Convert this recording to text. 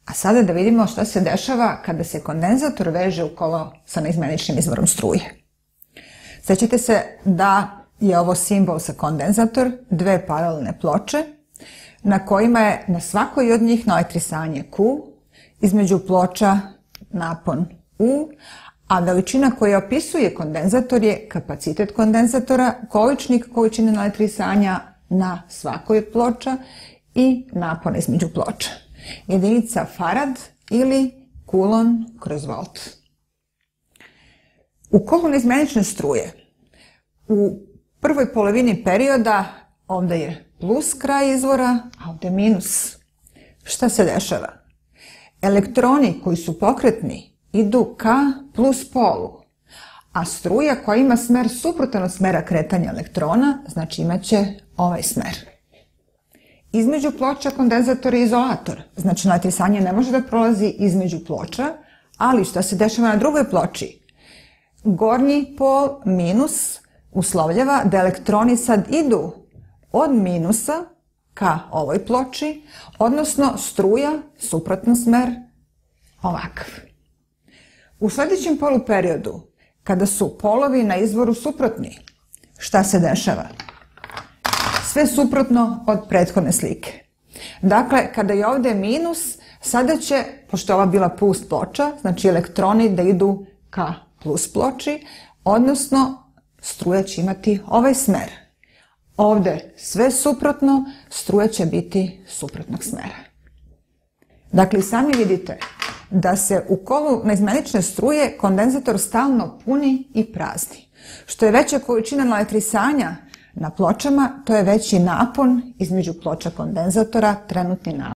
A sada da vidimo šta se dešava kada se kondenzator veže u kolo sa neizmeničnim izvorom struje. Sećate se da je ovo simbol za kondenzator, dve paralelne ploče, na kojima je na svakoj od njih naelektrisanje Q, između ploča napon U, a veličina koja opisuje kondenzator je kapacitet kondenzatora, količnik količine naelektrisanja na svakoj od ploča i napon između ploča. Jedinica farad ili kulon kroz volt. U kolu neizmenične struje u prvoj polovini perioda ovdje je plus kraj izvora, a ovdje je minus. Šta se dešava? Elektroni koji su pokretni idu ka plus polu, a struja koja ima smer suprotan od smera kretanja elektrona, znači imat će ovaj smer. Između ploča kondenzator je izolator, znači naelektrisanje ne može da prolazi između ploča, ali šta se dešava na drugoj ploči? Gornji pol minus uslovljava da elektroni sad idu od minusa ka ovoj ploči, odnosno struja, suprotan smer, ovakav. U sljedećem poluperiodu, kada su polovi na izvoru suprotni, šta se dešava? Sve suprotno od prethodne slike. Dakle, kada je ovdje minus, sada će, pošto je ova bila plus ploča, znači elektroni da idu ka plus ploči, odnosno struja će imati ovaj smer. Ovdje sve suprotno, struja će biti suprotnog smera. Dakle, sami vidite da se u kolu neizmenične struje kondenzator stalno puni i prazni. Što je veća količina naelektrisanja na pločama, to je veći napon između ploča kondenzatora, trenutni napon.